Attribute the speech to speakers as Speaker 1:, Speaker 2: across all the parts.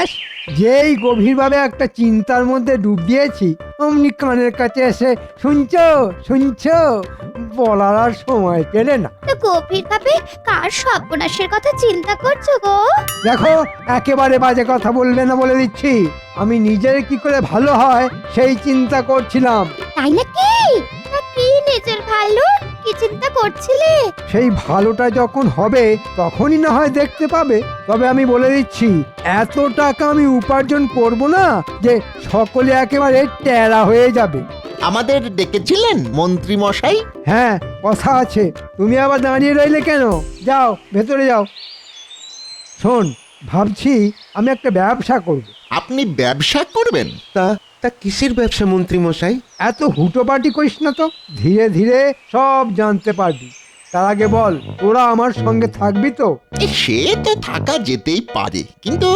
Speaker 1: ব্যাস যেই গভীরভাবে একটা চিন্তার মধ্যে ডুব দিয়েছি অমনি কানের কাছে এসে শুনছো শুনছো বলার আর সময় পেলে না।
Speaker 2: তো গভীরভাবে কার সর্বনাশের কথা চিন্তা করছো গো?
Speaker 1: দেখো একেবারে বাজে কথা বলবে না বলে দিচ্ছি। আমি নিজের কি করে ভালো হয় সেই চিন্তা করছিলাম।
Speaker 2: তাই নাকি? তা কি নিজের ভালো কি চিন্তা করছিলে?
Speaker 1: সেই ভালোটা যখন হবে তখনই না হয় দেখতে পাবে। তবে আমি বলে দিচ্ছি এত টাকা আমি উপার্জন করব না যে সকলে একেবারে টেরা হয়ে যাবে।
Speaker 3: আমাদের ডেকেছিলেন মন্ত্রী মশাই?
Speaker 1: হ্যাঁ কথা আছে। তুমি আবার দাঁড়িয়ে রইলে কেন? যাও ভেতরে যাও। শোন ভাবছি আমি একটা ব্যবসা করব।
Speaker 3: আপনি ব্যবসা করবেন?
Speaker 4: তা তা কিসের ব্যবসা মন্ত্রী মশাই?
Speaker 1: এত হুটোপাটি করিস না তো, ধীরে ধীরে সব জানতে পারবি। তার আগে বল তোরা আমার সঙ্গে থাকবি তো?
Speaker 3: সে তো থাকা যেতেই পারে, কিন্তু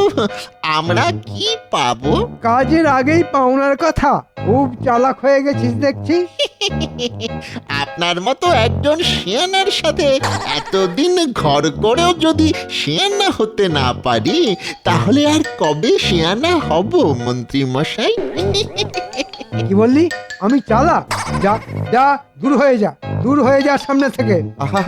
Speaker 3: আমরা কি পাবো?
Speaker 1: কাজের আগেই পাওনার কথা। খুব চালাক হয়ে গেছিস দেখছি।
Speaker 3: আপনার মতো একজন শিয়ানার সাথে এতদিন ঘর করেও যদি শিয়ানা হতে না পারি, তাহলে আর কবে শিয়ানা হব মন্ত্রী মশাই?
Speaker 1: কি বললি? আমি চালাক? যা যা দূর হয়ে যা, দূর হয়ে যা সামনে থেকে।
Speaker 4: আহা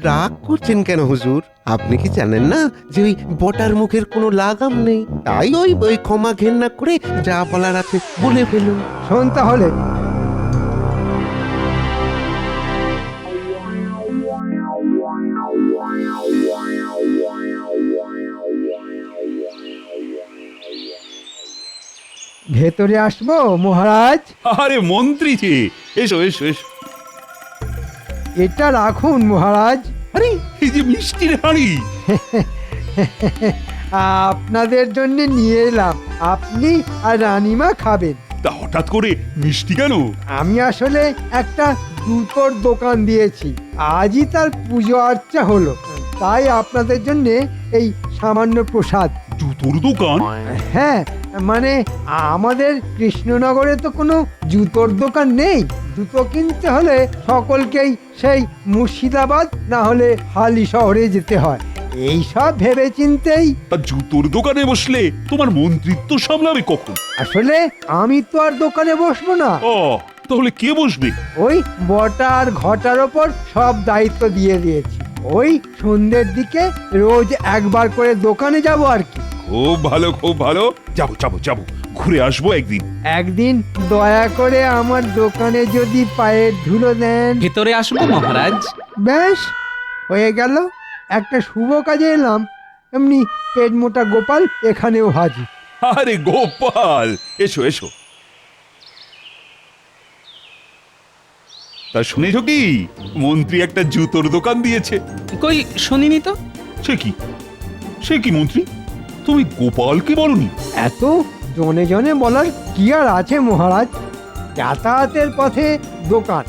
Speaker 4: রাগ করছেন কেন হুজুর? আপনি কি জানেন না যে ওই বটার মুখের কোনো লাগাম নেই? তাই ওই ক্ষমা ঘেন্না করে যা বলার আছে বলে ফেলুন।
Speaker 1: শোন তাহলে, ভেতরে আসবো মহারাজ?
Speaker 5: আরে মন্ত্রী যে, এসো এসো এসো।
Speaker 1: এটা রাখুন মহারাজ।
Speaker 5: আরে এই যে মিষ্টির হাঁড়ি।
Speaker 1: আপনাদের জন্য নিয়ে এলাম, আপনি আর রানীমা খাবেন।
Speaker 5: তা হঠাৎ করে মিষ্টি কেন?
Speaker 1: আমি আসলে একটা জুতোর দোকান দিয়েছি, আজই তার পুজো আর্চা হলো, তাই আপনাদের জন্য এই সামান্য প্রসাদ।
Speaker 5: জুতোর দোকান?
Speaker 1: হ্যাঁ মানে আমাদের কৃষ্ণনগরে তো কোনো জুতোর দোকান নেই। জুতো কিনতে হলে সকলকেই সেই মুর্শিদাবাদ না হলে হালি শহরে যেতে হয়। এই সব ভেবে চিন্তেই
Speaker 5: তা জুতোর দোকানে বসলে তোমার মন্ত্রিত্ব সামলাবে কখন?
Speaker 1: আসলে আমি তো আর দোকানে বসবো না,
Speaker 5: ও তাহলে কে বসবে?
Speaker 1: ওই বটা আর ঘটার ওপর সব দায়িত্ব দিয়ে দিয়েছি। ওই সন্ধ্যের দিকে রোজ একবার করে দোকানে যাব আর কি।
Speaker 5: খুব ভালো খুব ভালো, যাবো যাবো যাবো, ঘুরে আসবো একদিন।
Speaker 1: একদিন দয়া করে আমার দোকানে যদি পায়ের ধুলো দেন।
Speaker 6: ভেতরে আসবো মহারাজ।
Speaker 1: বেশ হয়ে গেল, একটা শুভ কাজে এলাম, এমনি পেট মোটা গোপাল এখানেও হাজির।
Speaker 5: আরে গোপাল, এসো এসো। তা শুনেছ কি, মন্ত্রী একটা জুতোর দোকান দিয়েছে?
Speaker 6: কই শুনিনি তো।
Speaker 5: সে কি, সে কি মন্ত্রী, তুমি গোপালকে বলনি?
Speaker 1: এত জনে জনে বলার কি আর আছে মহারাজ? যাতায়াতের পথে দোকান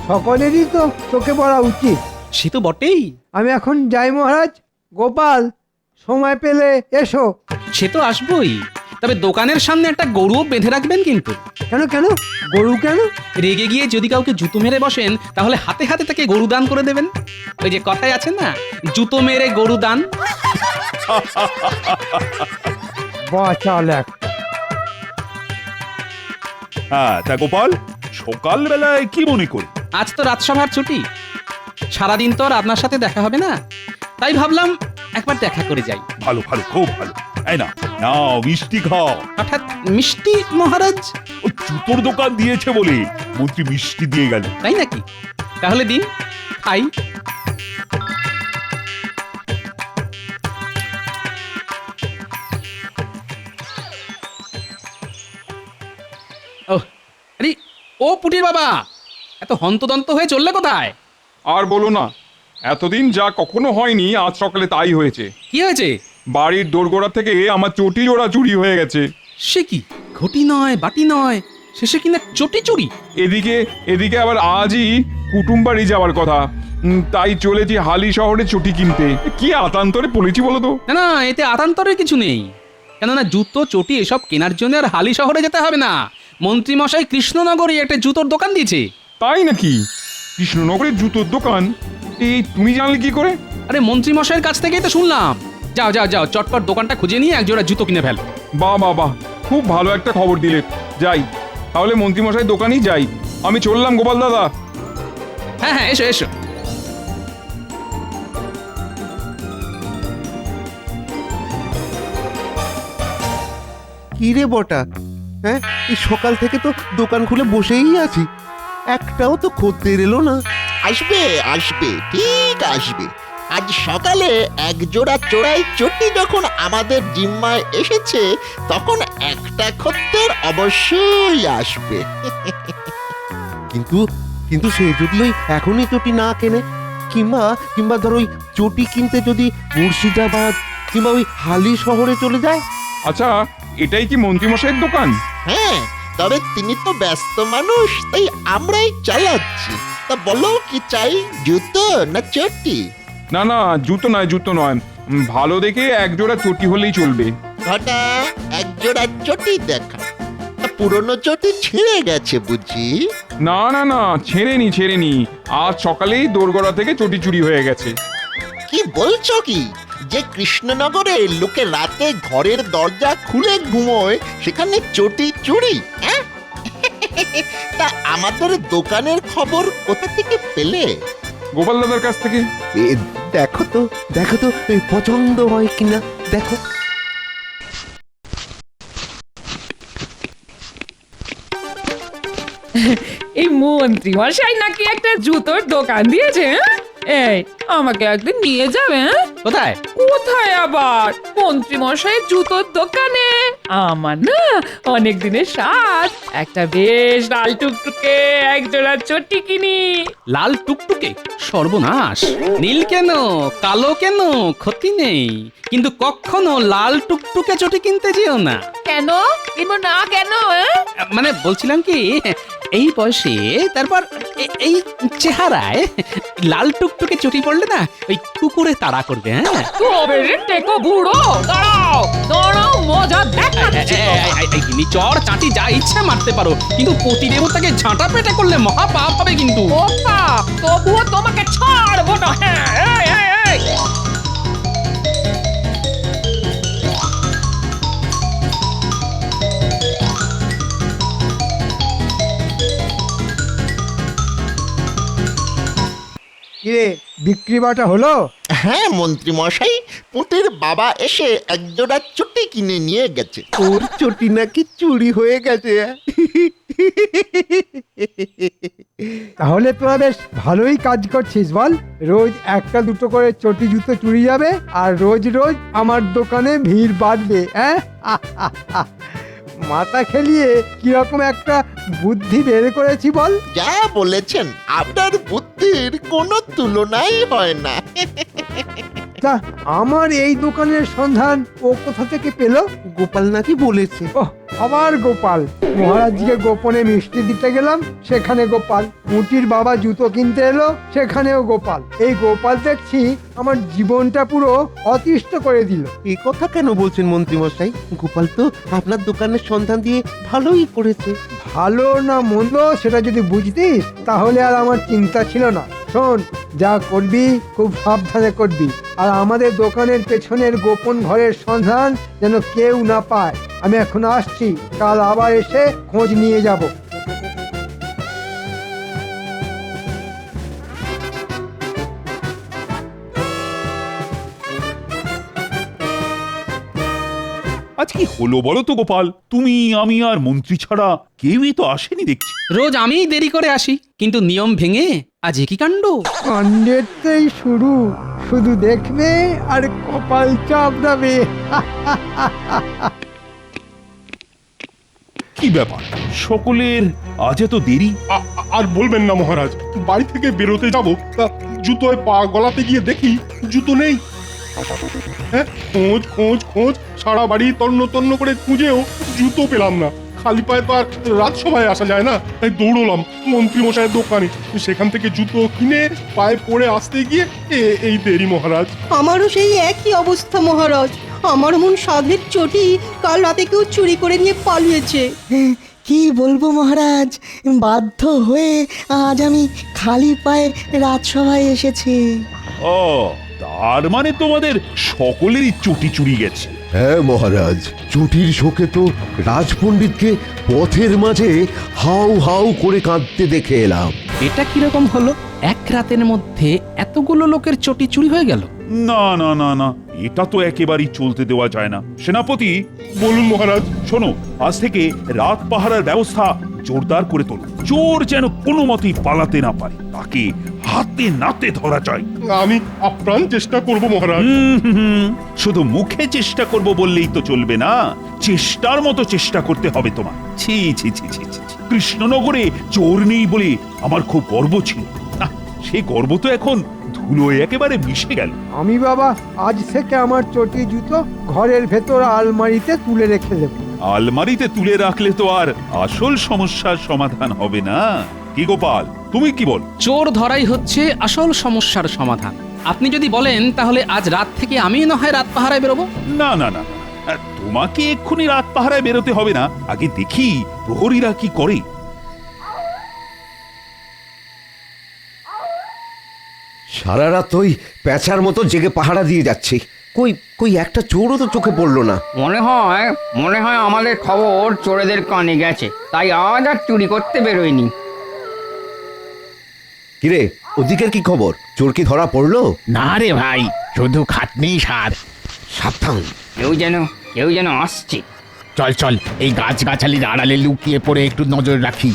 Speaker 1: সকলেরই তো চোখে পড়া উচিত।
Speaker 6: সে তো বটেই।
Speaker 1: আমি এখন যাই মহারাজ। গোপাল সময় পেলে এসো।
Speaker 6: সে তো আসবোই, তবে দোকানের সামনে একটা গরুও বেঁধে রাখবেন কিন্তু।
Speaker 1: কেন কেন? গরু কেন?
Speaker 6: রেগে গিয়ে যদি কাউকে জুতো মেরে বসেন তাহলে হাতে হাতে তাকে গরু দান করে দেবেন। ওই যে কথায় আছে না, জুতো মেরে গরু দান।
Speaker 1: বাচাল একটা।
Speaker 5: হ্যাঁ তা গোপাল, সকালবেলায় কি মনে করে?
Speaker 6: আজ তো রাজসভার ছুটি, সারাদিন তো আর আপনার সাথে দেখা হবে না, তাই ভাবলাম একবার দেখা করে যাই।
Speaker 5: ভালো ভালো খুব ভালো। এই না নাও মিষ্টি খাও।
Speaker 6: হঠাৎ মিষ্টি মহারাজ?
Speaker 5: ও জুতোর দোকান দিয়েছে বলে মন্ত্রী মিষ্টি দিয়ে গেল।
Speaker 6: তাই নাকি? তাহলে দিন খাই। ও আরে ও পুটির বাবা, এত হন্তদন্ত হয়ে চললে কোথায়?
Speaker 7: আর বলো না, এতদিন যা কখনো হয়নি আজ সকালে তাই হয়েছে।
Speaker 6: কি হয়েছে?
Speaker 7: বাড়ির দোরগোড়া থেকে আমার চটি জোড়া চুরি হয়ে গেছে।
Speaker 6: সে কি, ঘটি নয় বাটি নয়, শেষে কিনা চটি চুরি?
Speaker 7: এদিকে এদিকে আবার আজই কুটুম বাড়ি যাওয়ার কথা, তাই চলেছি হালি শহরে চটি কিনতে। কি আতান্তরে পড়েছি বলো তো।
Speaker 6: না না, এতে আতান্তরের কিছু নেই, কেননা জুতো চটি এসব কেনার জন্য আর হালি শহরে যেতে হবে না। মন্ত্রী মশাই কৃষ্ণনগরে একটা জুতোর দোকান দিয়েছে।
Speaker 7: তাই নাকি? কৃষ্ণনগরের জুতোর দোকান? এই তুমি জানলে কি করে?
Speaker 6: আরে মন্ত্রী মশাইয়ের কাছ থেকেই তো শুনলাম। যাও যাও যাও, চটপট দোকানটা খুঁজে নিয়ে একজোড়া জুতো কিনে ফেল।
Speaker 7: বাহ বাহ বাহ, খুব ভালো একটা খবর দিলে। যাই তাহলে মন্ত্রীমশাই দোকানেই যাই। আমি চললাম গোপাল দাদা।
Speaker 6: হ্যাঁ হ্যাঁ, এসো এসো।
Speaker 4: কি রে বটা, হ্যাঁ এই সকাল থেকে তো দোকান খুলে বসেই আছি, একটাও তো খদ্দের এলো না।
Speaker 3: আসবে আসবে, ঠিক আসবে। আজ সকালে এক জোড়া চোরাই চটি যখন আমাদের জিম্মায় এসেছে, তখন একটা খদ্দের অবশ্যই আসবে।
Speaker 4: কিন্তু কিন্তু সে যদি ওই এখনই চটি না কেনে, কিংবা কিংবা ধর ওই চটি কিনতে যদি মুর্শিদাবাদ কিংবা ওই হালি শহরে চলে যায়।
Speaker 7: আচ্ছা, এটাই কি মন্ত্রীমশাইয়ের দোকান?
Speaker 3: হ্যাঁ, তবে তিনি তো ব্যস্ত মানুষ, তাই আমরাই চালাচ্ছি। তা বলো কি চাই, জুতো না চটি?
Speaker 7: না না, জুতো নয় জুতো নয়, ভালো দেখে এক জোড়া চটি হলেই চলবে।
Speaker 3: ঘটা, এক জোড়া চটি দেখা। তা পুরনো চটি ছিঁড়ে গেছে বুঝি?
Speaker 7: না না না, ছেড়েনি ছেড়েনি, আজ সকালেই দোরগড়া থেকে চটি চুরি হয়ে গেছে।
Speaker 3: কি বলছো কি, যে কৃষ্ণনগরে লোকে রাতে ঘরের দরজা খুলে ঘুমোয়, সেখানে চটি চুরি? হ্যাঁ? তা আমাদের দোকানের খবর কোথা থেকে পেলে?
Speaker 7: গোপাল দাদার কাছ থেকে।
Speaker 4: দেখো তো দেখো তো এই পছন্দ হয় কিনা দেখো।
Speaker 8: এই মন্ত্রী মশাই নাকি একটা জুতোর দোকান দিয়েছে, হ্যাঁ? এই আমাকে একদিন নিয়ে যাবে, হ্যাঁ?
Speaker 6: কোথায়?
Speaker 8: কোথায় আবার, মন্ত্রী মশাইয়ের জুতোর দোকানে। আমার না অনেক দিনের স্বাদ, একটা বেশ লাল টুকটুকে এক জোড়া চটি কিনি।
Speaker 6: লাল টুকটুকে? সর্বনাশ! নীল কেন, কালো কেন, ক্ষতি নেই, কিন্তু কখনো লাল টুকটুকে চটি কিনতে যেও না।
Speaker 8: কেন কিনবো না কেন, হ্যাঁ?
Speaker 6: মানে বলছিলাম কি, এই বয়সে, তারপর এই চেহারায় লাল টুকটুকে চটি পড়লে না ওই কুকুরে তাড়া করবে। হ্যাঁ,
Speaker 8: তবে রে টেকো বুড়ো, দাঁড়াও দাঁড়াও, মজা দেখাচ্ছি তোমায়।
Speaker 6: চর চাটি যা ইচ্ছে মারতে পারো, কিন্তু পতি দেবতাকে ঝাঁটা পেটা করলে মহা পাপ হবে কিন্তু।
Speaker 8: ও পাপ, তবুও তোমাকে ছাড়বো না। হ্যাঁ, এই, এই, এই।
Speaker 1: কিরে, বিক্রি বাটা হলো?
Speaker 3: হ্যাঁ মন্ত্রী মশাই, পুটির বাবা এসে এক জোড়া চটি কিনে নিয়ে গেছে।
Speaker 4: ওর চটি নাকি চুরি হয়ে গেছে।
Speaker 1: তাহলে তোরা বেশ ভালোই কাজ করছিস বল। রোজ একটা দুটো করে চটি জুতো চুরি যাবে, আর রোজ রোজ আমার দোকানে ভিড় বাড়বে। হ্যাঁ, মাথা খেলিয়ে কিরকম একটা বুদ্ধি বের করেছি বল।
Speaker 3: যা বলেছেন, আপনার বুদ্ধির কোনো তুলনাই হয় না।
Speaker 1: তা আমার এই দোকানের সন্ধান ও কোথা থেকে পেলো?
Speaker 4: গোপাল নাকি বলেছে।
Speaker 1: ওহ, আবার গোপাল। মহারাজকে গোপনে মিষ্টি দিতে গেলাম, সেখানে গোপাল। মুটির বাবা জুতো কিনতে এলো, সেখানেও গোপাল। এই গোপাল দেখছি আমার জীবনটা পুরো অতিষ্ঠ করে দিল।
Speaker 4: এই কথা কেন বলছেন মন্ত্রী মশাই? গোপাল তো আপনার দোকানের সন্ধান দিয়ে ভালোই করেছে।
Speaker 1: ভালো না মন্দ সেটা যদি বুঝতিস, তাহলে আর আমার চিন্তা ছিল না। শোন, যা করবি খুব সাবধানে করবি, আর আমাদের দোকানের পেছনের গোপন ঘরের সন্ধান যেন কেউ না পায়। আমি এখন আসছি, কাল আবার এসে খোঁজ নিয়ে যাব।
Speaker 5: আজ কি হলো বলো তো গোপাল? তুমি, আমি আর মন্ত্রী ছাড়া কেউই তো আসেনি দেখছি।
Speaker 6: রোজ আমিই দেরি করে আসি, কিন্তু নিয়ম ভেঙে আজ কি কাণ্ড!
Speaker 1: কাণ্ডেরটাই শুরু, শুধু দেখবে আর কপাল চাপড়াবে।
Speaker 5: কি ব্যাপার, সকলের আজ এত দেরি?
Speaker 9: আর বলবেন না মহারাজ, বাড়ি থেকে বেরোতে যাব, তা জুতোয় পা গলাতে গিয়ে দেখি জুতো নেই। হ্যাঁ, খোঁজ খোঁজ খোঁজ, সারা বাড়ি তন্ন তন্ন করে খুঁজেও জুতো পেলাম না। খালি পায়ে তো আর রাজসভায় আসা যায় না, তাই দৌড়লাম মন্ত্রী মশাইয়ের দোকানে। সেখান থেকে জুতো কিনে পায়ে পরে আসতে গিয়ে এই দেরি মহারাজ।
Speaker 10: আমারও সেই একই অবস্থা মহারাজ। আমার মন সাধের চটি কাল রাতে কেউ চুরি করে নিয়ে পালিয়েছে।
Speaker 11: কি বলবো মহারাজ, বাধ্য হয়ে আজ আমি খালি পায়ে রাজসভায় এসেছি।
Speaker 5: ও তার মানে তোমাদের সকলেরই চটি চুরি গেছে।
Speaker 4: হ্যাঁ মহারাজ, চুটির শোকে তো রাজপণ্ডিতকে পথের মাঝে হাউ হাউ করে কাঁদতে দেখে এলাম।
Speaker 6: এটা কিরকম হলো? এক রাতের মধ্যে এতগুলো লোকের চটি চুরি হয়ে গেল?
Speaker 5: না না না না, এটা তো একেবারেই চলতে দেওয়া যায় না। সেনাপতি,
Speaker 9: বলুন মহারাজ।
Speaker 5: শোনো, আজ থেকে রাত পাহারার ব্যবস্থা জোরদার করে তোলো। চোর যেন কোনো মতেই পালাতে না পারে, তাকে হাতে নাতে ধরা যায়।
Speaker 9: আমি আপ্রাণ চেষ্টা করব মহারাজ।
Speaker 5: শুধু মুখে চেষ্টা করব বললেই তো চলবে না, চেষ্টার মতো চেষ্টা করতে হবে তোমার। ছি ছি ছি ছি ছি। কৃষ্ণনগরে চোর নেই বলে আমার খুব গর্ব ছিল, না সেই গর্ব তো এখন ধুলোয় একেবারে মিশে গেল।
Speaker 1: আমি বাবা আজ থেকে আমার চটি জুতো ঘরের ভেতর আলমারিতে তুলে রেখে দেব।
Speaker 5: আলমারিতে তুলে রাখলে তো আর আসল সমস্যার সমাধান হবে না। কি গোপাল, তুমি কি বল?
Speaker 6: চোর ধরাই হচ্ছে আসল সমস্যার সমাধান। আপনি যদি বলেন তাহলে আজ রাত থেকে আমি না হয় রাত পাহারায় বেরোবো।
Speaker 5: না না না, তোমাকে এক্ষুনি রাত পাহারায় বেরোতে হবে না, আগে দেখি প্রহরীরা কি করে।
Speaker 4: সারা রাত ওই প্যাঁচার মতো জেগে পাহারা দিয়ে যাচ্ছি, কই কই একটা চোরও তো চোখে পড়লো না।
Speaker 12: মনে হয় আমাদের খবর চোরেদের কানে গেছে, তাই আজ আর চুরি করতে বেরোয়নি।
Speaker 4: কিরে, ওদিকের কি খবর? চোর কি ধরা পড়লো?
Speaker 12: না রে ভাই, শুধু খাটনি সার।
Speaker 4: সাবধান,
Speaker 12: কেউ যেন আসছে।
Speaker 13: চল এই গাছগাছালির আড়ালে লুকিয়ে পড়ে একটু নজর রাখি।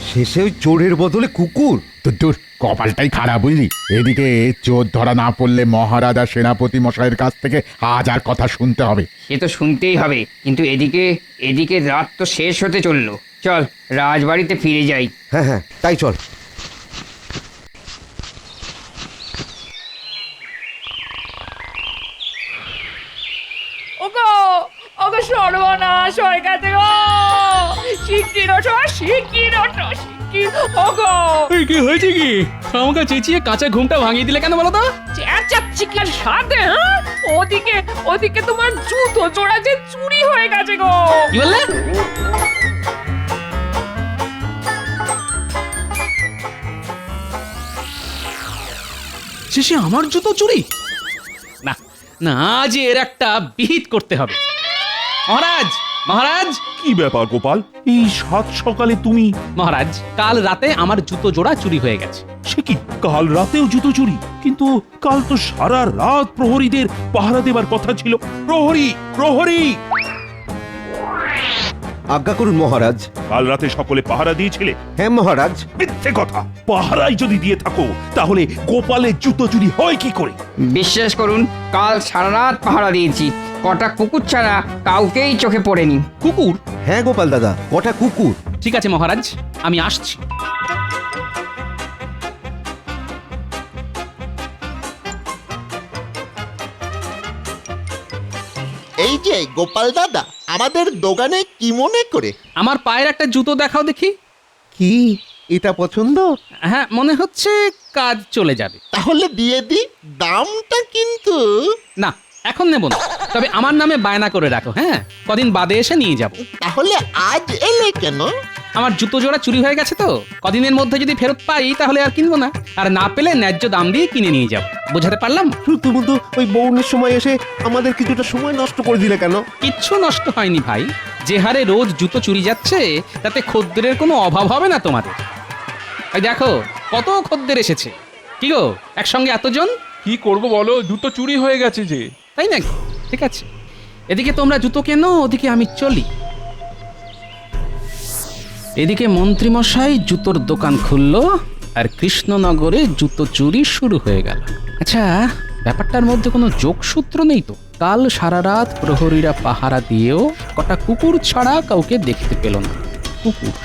Speaker 4: শেষে ওই চোরের বদলে কুকুর।
Speaker 13: তোর কপালটাই খারাপ বুঝলি। এদিকে চোর ধরা না পড়লে মহারাজ আর সেনাপতি মশাইয়ের কাছ থেকে আজ আর কথা শুনতে হবে।
Speaker 12: সে তো শুনতেই হবে, কিন্তু এদিকে রাত তো শেষ হতে চললো। চল রাজবাড়িতে ফিরে যাই।
Speaker 4: হ্যাঁ হ্যাঁ, তাই চল।
Speaker 8: ওগো সর্বনাশ হয়ে গেছে গো। শিগগির ওঠো, ওগো।
Speaker 6: কি হয়েছে কি? আমাকে চেঁচিয়ে কাঁচা ঘুমটা ভাঙিয়ে দিলে কেন বলো তো?
Speaker 8: চেঁচাচ্ছি কি আর সাথে? হ্যাঁ, ওদিকে তোমার জুতো জোড়া যে চুরি হয়ে গেছে গো।
Speaker 6: কি বললে? শেষে আমার জুতো চুরি? না না, আজ এর একটা বিহিত করতে হবে। মহারাজ,
Speaker 5: কি ব্যাপার গোপাল, এই সাত সকালে তুমি?
Speaker 6: মহারাজ, কাল রাতে আমার জুতো জোড়া চুরি হয়ে গেছে।
Speaker 5: সে কি, কাল রাতেও জুতো চুরি? কিন্তু কাল তো সারা রাত প্রহরীদের পাহারা দেবার কথা ছিল। প্রহরী!
Speaker 4: আজ্ঞা করুন মহারাজ।
Speaker 5: কাল রাতে সকলে পাহারা দিয়েছিলে?
Speaker 4: হ্যাঁ মহারাজ।
Speaker 5: মিথ্যে কথা! পাহারাই যদি দিয়ে থাকো তাহলে গোপালের জুতো চুরি হয় কি করে?
Speaker 12: বিশ্বাস করুন, কাল সারা রাত পাহারা দিয়েছি, কটা কুকুর ছাড়া কাউকেই চোখে পড়েনি।
Speaker 6: কুকুর?
Speaker 4: হ্যাঁ গোপাল দাদা, কটা কুকুর।
Speaker 6: ঠিক আছে মহারাজ, আমি আসছি।
Speaker 3: এই যে গোপাল দাদা, আমাদের দোকানে কি মনে করে?
Speaker 6: আমার পায়ের একটা জুতো দেখাও দেখি।
Speaker 4: কি এটা পছন্দ?
Speaker 6: হ্যাঁ, মনে হচ্ছে কাজ চলে যাবে।
Speaker 3: তাহলে দিয়ে দি, দামটা কিন্তু।
Speaker 6: না, এখন নেব না, তবে আমার নামে বায়না করে রাখো। হ্যাঁ, কদিন বাদে এসে নিয়ে যাব।
Speaker 3: তাহলে আজ এলে কেন?
Speaker 6: আমার জুতো জোড়া চুরি হয়ে গেছে তো, কদিনের মধ্যে যদি ফেরত পাই তাহলে আর কিনবো না, আর না পেলে ন্যায্য দাম দিয়ে কিনে নিয়ে যাব। বুঝাতে পারলাম?
Speaker 4: তুমি তো ওই বৌনের সময় এসে আমাদের কিছুটা সময় নষ্ট করে দিলে কেন?
Speaker 6: কিচ্ছু নষ্ট হয়নি ভাই, যে হারে রোজ জুতো চুরি যাচ্ছে তাতে খদ্দেরের কোনো অভাব হবে না তোমাদের। এই দেখো কত খদ্দের এসেছে। কি গো, একসঙ্গে এতজন?
Speaker 7: কি করব বলো, জুতো চুরি হয়ে গেছে যে।
Speaker 6: তাই নাকি? ঠিক আছে, এদিকে তোমরা জুতো কেনো, ওদিকে আমি চলি। এদিকে মন্ত্রীমশাই জুতোর দোকান খুললো, আর কৃষ্ণনগরে জুতো চুরি শুরু হয়ে গেল। আচ্ছা, ব্যাপারটার মধ্যে কোনো যোগসূত্র নেই তো? কাল সারা রাত প্রহরীরা পাহারা দিয়েও কটা কুকুর ছাড়া কাউকে দেখতে পেল না। কুকুর?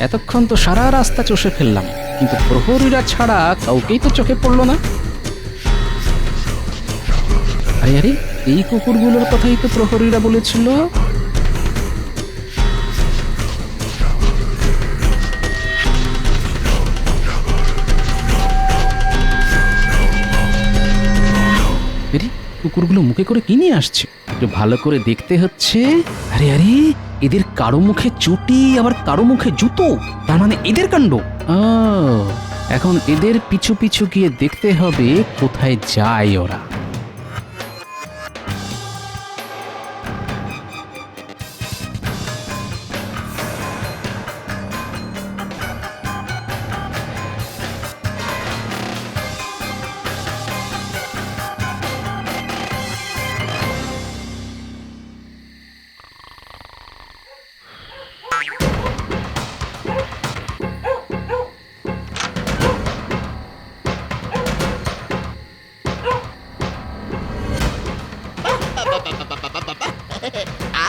Speaker 6: এতক্ষণ তো সারা রাস্তা চষে ফেললাম, কিন্তু প্রহরীরা ছাড়া কাউকেই তো চোখে পড়লো না। আরে আরে, এই কুকুরগুলোর কথাই তো প্রহরীরা বলেছিল। আরে, কুকুরগুলো মুখে করে কি নিয়ে আসছে? একটু ভালো করে দেখতে হচ্ছে। আরে আরে, এদের কারো মুখে চটি আবার কারো মুখে জুতো, তার মানে এদের কাণ্ড। এখন এদের পিছু পিছু গিয়ে দেখতে হবে কোথায় যায় ওরা।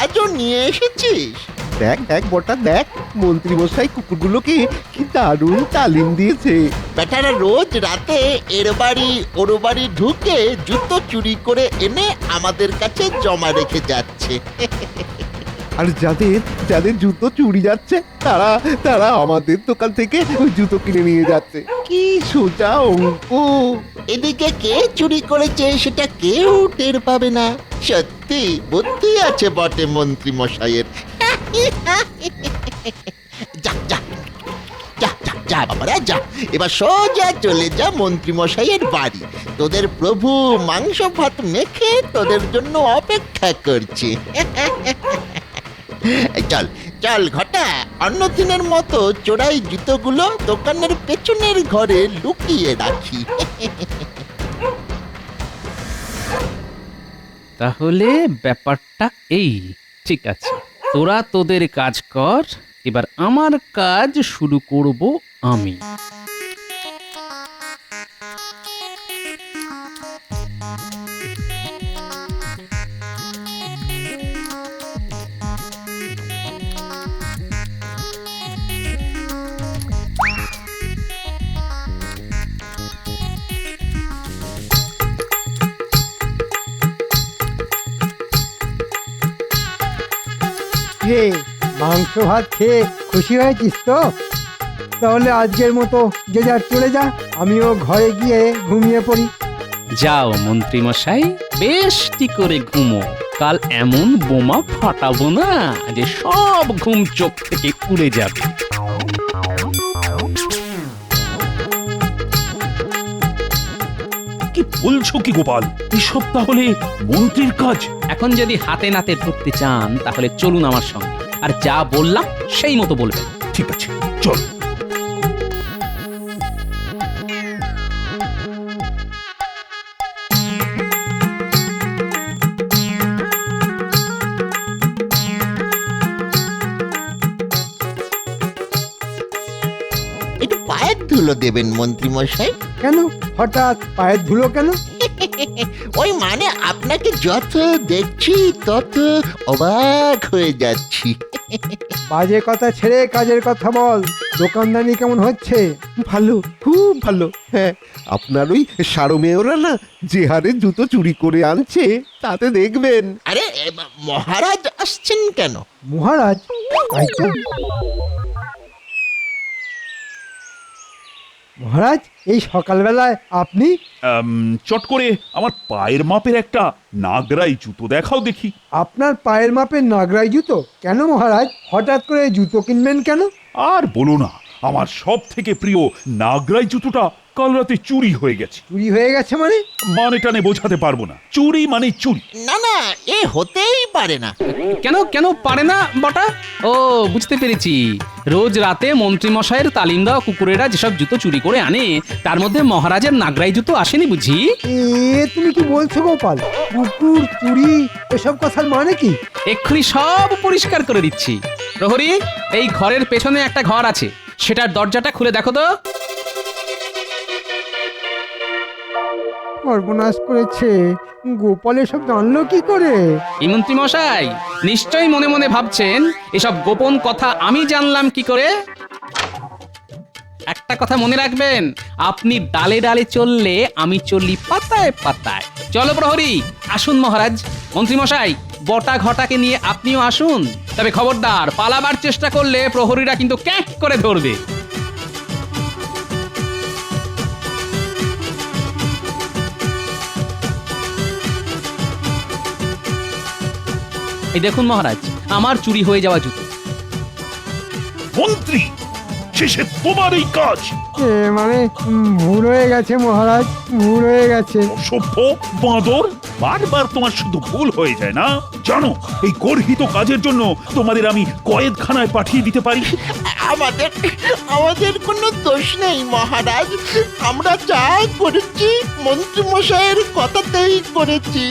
Speaker 3: আজও নিয়ে এসেছিস?
Speaker 4: দেখ দেখ বটা দেখ, মন্ত্রী মশাই কুকুরগুলোকে কি দারুণ তালিম দিয়েছে।
Speaker 3: বেটারা রোজ রাতে এর বাড়ি ওর বাড়ি ঢুকে জুতো চুরি করে এনে আমাদের কাছে জমা রেখে যাচ্ছে।
Speaker 4: আর যাদের যাদের জুতো চুরি যাচ্ছে তারা তারা আমাদের দোকান থেকে ওই জুতো কিনে নিয়ে যাচ্ছে। কি সোজা অঙ্ক।
Speaker 3: এদিকে কে চুরি করেছে সেটা কেউ টের পাবে না। সত্যি বুদ্ধি আছে বটে মন্ত্রী মশাইয়ের। যা যা যা যা যা বাবারা যা, এবার সোজা চলে যা মন্ত্রী মশাইয়ের বাড়ি। তোদের প্রভু মাংস ভাত মেখে তোদের জন্য অপেক্ষা করছে। চল চল ঘটা, অন্য দিনের মতো চোরাই জুতোগুলো দোকানের পেছনের ঘরে লুকিয়ে রাখি।
Speaker 6: তাহলে ব্যাপারটা এই, ঠিক আছে, তোরা তোদের কাজ কর, এবার আমার কাজ শুরু করব আমি।
Speaker 1: রে, মাংস ভাত খেয়ে খুশি হয়েছিস তো? তাহলে আজকের মতো যে যার চলে যা, আমিও ঘরে গিয়ে ঘুমিয়ে পড়ি।
Speaker 6: যাও মন্ত্রী মশাই, বেশটি করে ঘুমো। কাল এমন বোমা ফাটাবো না যে সব ঘুম চোখ থেকে উড়ে যাবে।
Speaker 5: কি বলছো কি গোপাল, এসব তাহলে মন্ত্রীর কাজ?
Speaker 6: এখন যদি হাতে নাতে ধরতে চান তাহলে চলুন আমার সঙ্গে, আর যা বললাম সেই মতো বলবেন।
Speaker 5: ঠিক আছে, চল।
Speaker 3: একটু পায়ের ধুলো দেবেন মন্ত্রী মশাই।
Speaker 1: কেন হঠাৎ পায়ের ধুলো কেন?
Speaker 3: ওই মানে আপনাকে যত দেখছি তত অবাক হয়ে যাচ্ছি।
Speaker 1: বাজে কথা ছেড়ে কাজের কথা বল। দোকানদানি কেমন হচ্ছে?
Speaker 4: ভালো, খুব ভালো। হ্যাঁ, আপনার ওই সারমেয়রা না যে হারে জুতো চুরি করে আনছে তাতে দেখবেন।
Speaker 3: আরে মহারাজ আসছেন কেন?
Speaker 1: মহারাজ? তাই তো। মহারাজ, এই সকালবেলায় আপনি?
Speaker 5: চট করে আমার পায়ের মাপের একটা নাগরাই জুতো দেখাও দেখি।
Speaker 1: আপনার পায়ের মাপের নাগরাই জুতো? কেন মহারাজ, হঠাৎ করে জুতো কিনবেন কেন?
Speaker 5: আর বলো না, আমার সব থেকে প্রিয় নাগরাই জুতোটা কাল রাতে চুরি হয়ে গেছে।
Speaker 1: চুরি হয়ে গেছে মানে?
Speaker 5: মানে টানে বোঝাতে পারবো না, চুরি মানে চুরি।
Speaker 3: না না, এ হতেই পারে না।
Speaker 6: কেন কেন পারে না বটা? ও, বুঝতে পেরেছি, রোজ রাতে মন্ত্রী মশাইয়ের তালিম দেওয়া কুকুরেরা যেসব জুতো চুরি করে আনে তার মধ্যে মহারাজের নাগরাই জুতো আসেনি বুঝি?
Speaker 1: তুমি কি বলছো গোপাল? কুকুর চুরি এসব কথার মানে কি?
Speaker 6: এক্ষুনি সব পরিষ্কার করে দিচ্ছি। প্রহরী, এই ঘরের পেছনে একটা ঘর আছে, সেটার দরজাটা খুলে দেখো তো।
Speaker 1: সর্বনাশ করেছে, গোপাল এসব জানলো কি করে?
Speaker 6: এই মন্ত্রী মশাই নিশ্চয়ই মনে মনে ভাবছেন এসব গোপন কথা আমি জানলাম কি করে। একটা কথা মনে রাখবেন, আপনি ডালে ডালে চললে আমি চলি পাতায় পাতায়। চলো প্রহরী, আসুন মহারাজ। মন্ত্রীমশাই, বটা ঘটাকে নিয়ে আপনিও আসুন। তবে খবরদার, পালাবার চেষ্টা করলে প্রহরীরা কিন্তু ক্যাঁক করে ধরবে। এই দেখুন মহারাজ, আমার চুরি হয়ে যাওয়া জুতো।
Speaker 5: মন্ত্রী, শেষে তোমার এই কাজ?
Speaker 1: মানে ভুল হয়ে গেছে মহারাজ, ভুল হয়ে গেছে।
Speaker 5: অসভ্য বাঁদর, বারবার তোমার শুধু ভুল হয়ে যায় না? জানো, এই গর্হিত কাজের জন্য তোমাদের আমি কয়েদখানায় পাঠিয়ে দিতে পারি।
Speaker 3: আমাদের কোনো দোষ নেই মহারাজ, আমরা যা করেছি মন্ত্রী মশাইয়ের কথাতেই করেছি।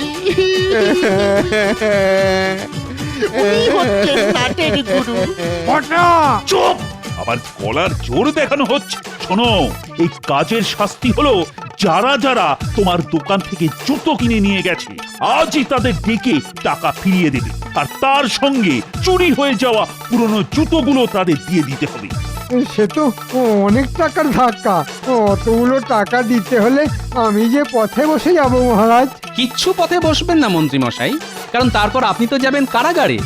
Speaker 3: উনি হচ্ছেন নাটের গুরু।
Speaker 5: চুপ! আবার গলার জোর দেখানো হচ্ছে। শোনো, এই কাজের শাস্তি হলো যারা যারা তোমার দোকান থেকে জুতো কিনে নিয়ে গেছে, আজই তাদের ডেকে টাকা ফিরিয়ে দেবে, আর তার সঙ্গে চুরি হয়ে যাওয়া পুরনো জুতোগুলো তাদের দিয়ে দিতে হবে।
Speaker 1: সে তো অনেক টাকার ধাক্কা, অতগুলো টাকা দিতে হলে আমি যে পথে বসে যাব মহারাজ।
Speaker 6: কিচ্ছু পথে বসবেন না মন্ত্রী মশাই, কারণ তারপর আপনি তো যাবেন কারাগারে।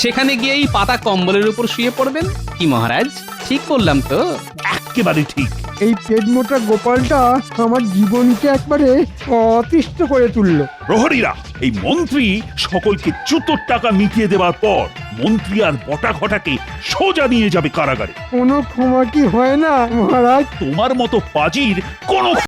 Speaker 6: সেখানে গিয়েই পাতা কম্বলের উপর শুয়ে পড়বেন। কি মহারাজ, ঠিক বললাম তো?
Speaker 5: একেবারে ঠিক।
Speaker 1: এই পেট মোটা গোপালটা আমার জীবনকে একবারে অতিষ্ঠ করে তুললো।
Speaker 5: প্রহরীরা, এই মন্ত্রী সকলকে জুতোর টাকা মিটিয়ে দেওয়ার পর মন্ত্রী আর বটা ঘটাকে সোজা নিয়ে যাবে কারাগারে।
Speaker 1: কোনো ক্ষমা কি হয় না মহারাজ?
Speaker 5: তোমার মতো পাজির কোনো